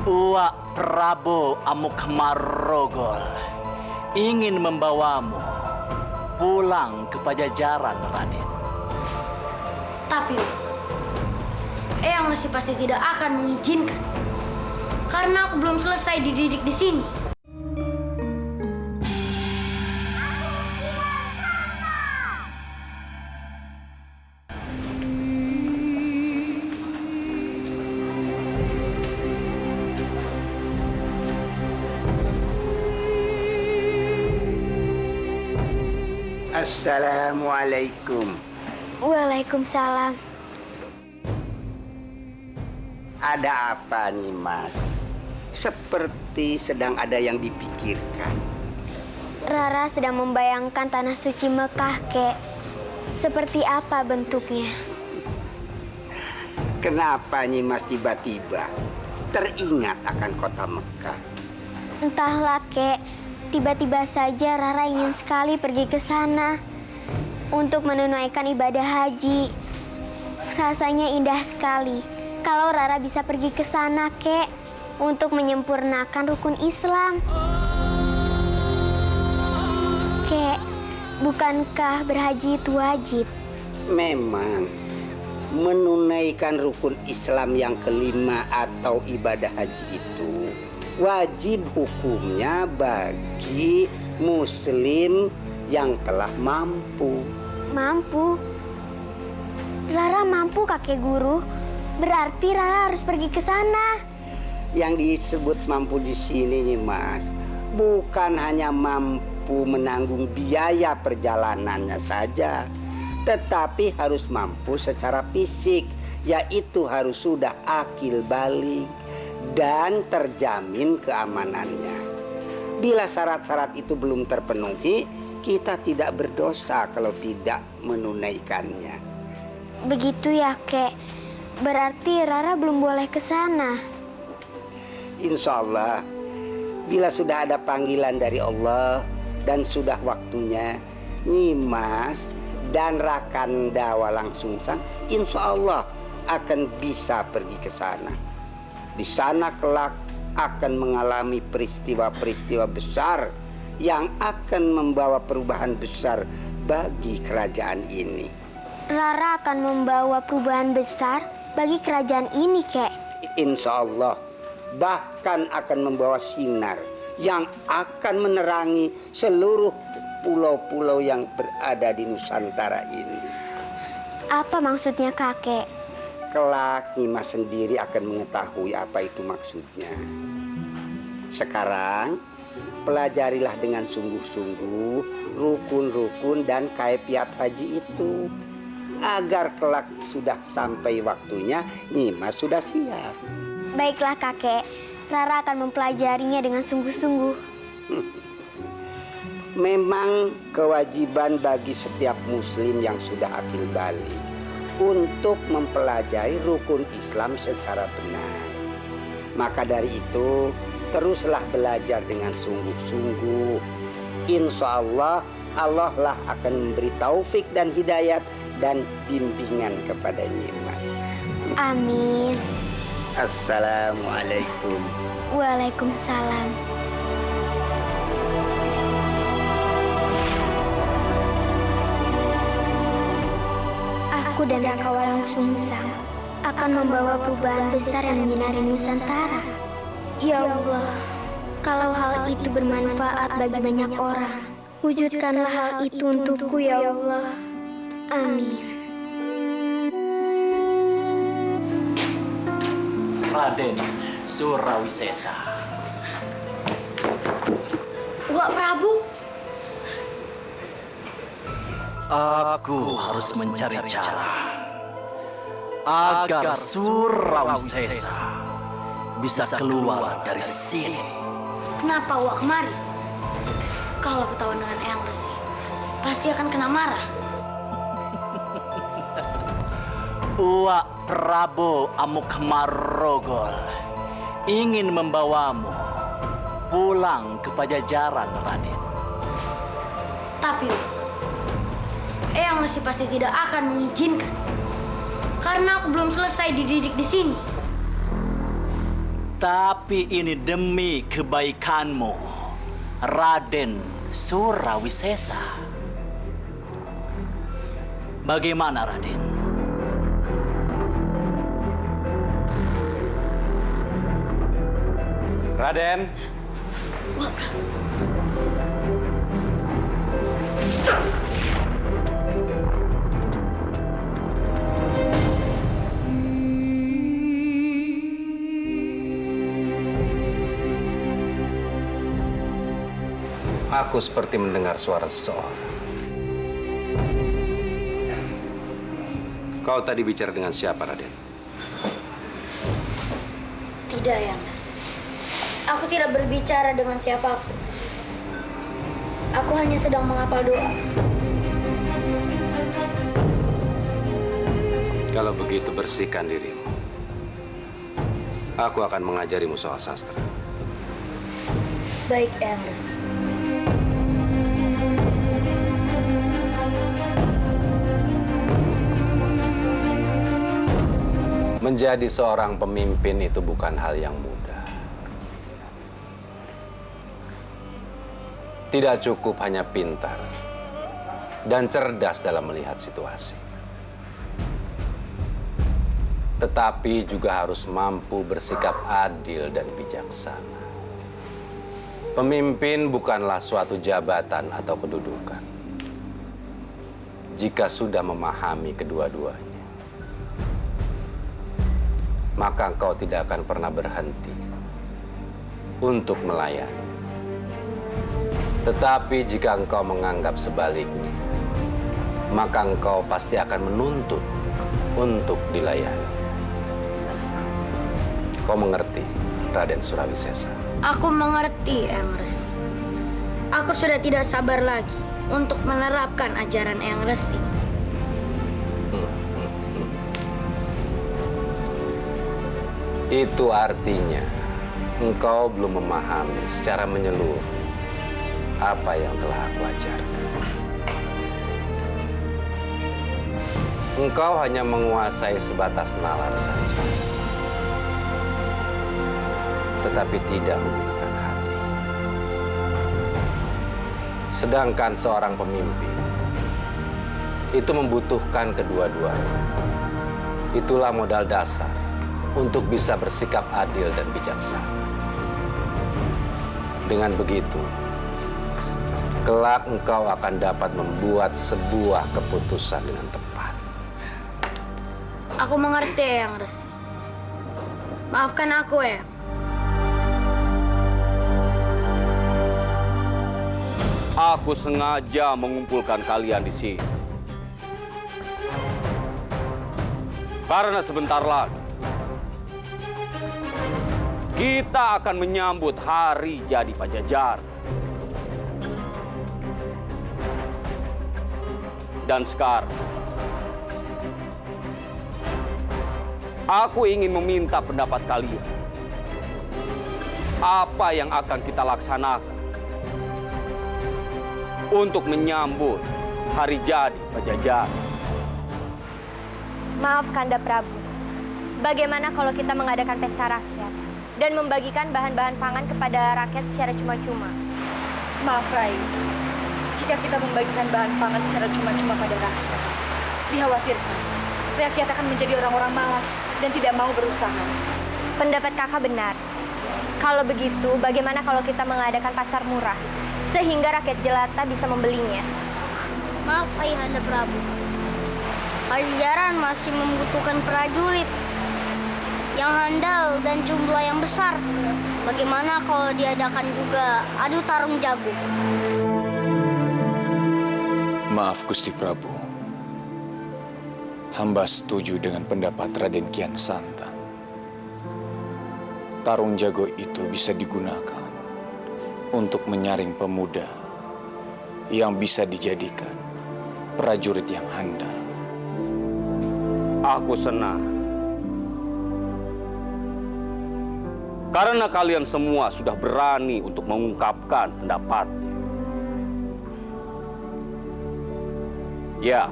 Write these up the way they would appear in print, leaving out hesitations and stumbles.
Uak Prabu Amukmarogol ingin membawamu pulang ke Pajajaran, Raden. Tapi Eyang Resi pasti tidak akan mengizinkan, karena aku belum selesai dididik di sini. Assalamualaikum. Waalaikumsalam. Ada apa nih, Mas? Seperti sedang ada yang dipikirkan. Rara sedang membayangkan tanah suci Mekah, Kek. Seperti apa bentuknya? Kenapa nih, Mas, tiba-tiba teringat akan kota Mekah? Entahlah, Kek. Tiba-tiba saja Rara ingin sekali pergi ke sana untuk menunaikan ibadah haji. Rasanya indah sekali kalau Rara bisa pergi ke sana, Kek, untuk menyempurnakan rukun Islam. Kek, bukankah berhaji itu wajib? Memang menunaikan rukun Islam yang kelima atau ibadah haji itu wajib hukumnya bagi muslim yang telah mampu. Mampu? Rara mampu, kakek guru. Berarti Rara harus pergi ke sana. Yang disebut mampu di sini nih, Mas, bukan hanya mampu menanggung biaya perjalanannya saja, tetapi harus mampu secara fisik, yaitu harus sudah akil balik dan terjamin keamanannya. Bila syarat-syarat itu belum terpenuhi, kita tidak berdosa kalau tidak menunaikannya. Begitu ya, Kek. Berarti Rara belum boleh ke sana. Insya Allah, bila sudah ada panggilan dari Allah dan sudah waktunya, Nyimas dan Rakanda Walang Sungsang insya Allah akan bisa pergi ke sana. Di sana kelak akan mengalami peristiwa-peristiwa besar yang akan membawa perubahan besar bagi kerajaan ini. Rara akan membawa perubahan besar bagi kerajaan ini, Kek. Insya Allah, bahkan akan membawa sinar yang akan menerangi seluruh pulau-pulau yang berada di Nusantara ini. Apa maksudnya, kakek? Kelak Nyimas sendiri akan mengetahui apa itu maksudnya. Sekarang pelajarilah dengan sungguh-sungguh rukun-rukun dan kaifiat haji itu, agar kelak sudah sampai waktunya Nyimas sudah siap. Baiklah, kakek. Rara akan mempelajarinya dengan sungguh-sungguh. Memang kewajiban bagi setiap muslim yang sudah akil balik untuk mempelajari rukun Islam secara benar. Maka dari itu, teruslah belajar dengan sungguh-sungguh. Insya Allah, Allah lah akan memberi taufik dan hidayat dan bimbingan kepada Nyimas. Amin. Assalamualaikum. Waalaikumsalam. Aku dan Raka Walang Sungsang akan membawa perubahan besar yang menyinari Nusantara. Ya Allah, kalau hal itu bermanfaat bagi banyak orang, wujudkanlah hal itu untukku, ya Allah. Amin. Raden Surawisesa. Wak Prabu, Aku harus mencari cara agar Surawisesa bisa keluar dari sini. kenapa Wak kemari? Kalau ketahuan dengan Eyang Resi, pasti akan kena marah. Uak Prabu Amukmarogol ingin membawamu pulang ke Pajajaran, Raden. Tapi Eyang Resi pasti tidak akan mengizinkan, karena aku belum selesai dididik di sini. Tetapi ini demi kebaikanmu, Raden Surawisesa. Bagaimana, Raden? Raden. Aku seperti mendengar suara seseorang. Kau tadi bicara dengan siapa, Raden? Tidak, Yandas. Aku tidak berbicara dengan siapapun. Aku hanya sedang menghafal doa. Kalau begitu, bersihkan dirimu. Aku akan mengajarimu soal sastra. Baik, Yandas. Menjadi seorang pemimpin itu bukan hal yang mudah. Tidak cukup hanya pintar dan cerdas dalam melihat situasi. Tetapi juga harus mampu bersikap adil dan bijaksana. Pemimpin bukanlah suatu jabatan atau kedudukan. Jika sudah memahami kedua-duanya, maka engkau tidak akan pernah berhenti untuk melayani. Tetapi jika engkau menganggap sebaliknya, maka engkau pasti akan menuntut untuk dilayani. Kau mengerti, Raden Surawisesa? Aku mengerti, Eyang Resi. Aku sudah tidak sabar lagi untuk menerapkan ajaran Eyang Resi. Itu artinya engkau belum memahami secara menyeluruh apa yang telah aku ajarkan. Engkau hanya menguasai sebatas nalar saja, tetapi tidak menggunakan hati. Sedangkan seorang pemimpin itu membutuhkan kedua-duanya. Itulah modal dasar untuk bisa bersikap adil dan bijaksana. Dengan begitu, kelak engkau akan dapat membuat sebuah keputusan dengan tepat. Aku mengerti, Eyang Resi. Maafkan aku, Eyang. Aku sengaja mengumpulkan kalian di sini. Karena sebentar lagi kita akan menyambut hari jadi Pajajaran. Dan sekarang, aku ingin meminta pendapat kalian. Apa yang akan kita laksanakan untuk menyambut hari jadi Pajajaran? Maaf, Kanda Prabu. Bagaimana kalau kita mengadakan pesta rakyat dan membagikan bahan-bahan pangan kepada rakyat secara cuma-cuma? Maaf, Rai. Jika kita membagikan bahan pangan secara cuma-cuma pada rakyat, dikhawatirkan rakyat akan menjadi orang-orang malas dan tidak mau berusaha. Pendapat kakak benar. Kalau begitu, bagaimana kalau kita mengadakan pasar murah, sehingga rakyat jelata bisa membelinya? Maaf, Ayahanda Prabu. Pajajaran masih membutuhkan prajurit yang handal dan jumlah yang besar. Bagaimana kalau diadakan juga adu tarung jago? Maaf, Gusti Prabu. Hamba setuju dengan pendapat Raden Kian Santang. Tarung jago itu bisa digunakan untuk menyaring pemuda yang bisa dijadikan prajurit yang handal. Aku senang karena kalian semua sudah berani untuk mengungkapkan pendapatnya. Ya,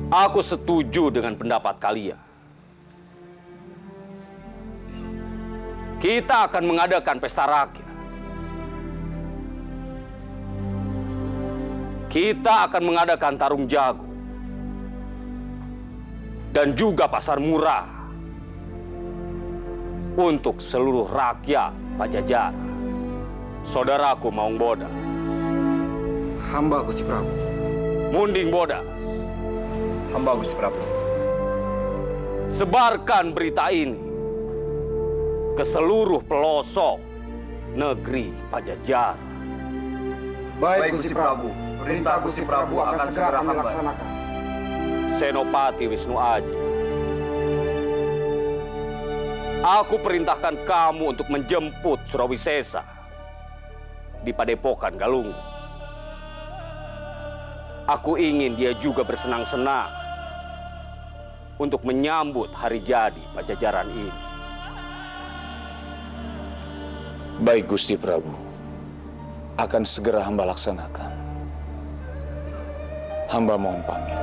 aku setuju dengan pendapat kalian. kita akan mengadakan pesta rakyat. Kita akan mengadakan tarung jago dan juga pasar murah untuk seluruh rakyat Pajajaran. Saudaraku Maung Bodas, Hamba Gusti Prabu. Munding Bodas, Hamba Gusti Prabu. sebarkan berita ini ke seluruh pelosok negeri Pajajaran. Baik Gusti Prabu. Perintah Gusti Prabu akan segera kami laksanakan. Senopati Wisnu Aji, aku perintahkan kamu untuk menjemput Surawisesa di Padepokan Galunggung. Aku ingin dia juga bersenang-senang untuk menyambut hari jadi Pajajaran ini. Baik Gusti Prabu, akan segera hamba laksanakan. Hamba mohon pamit.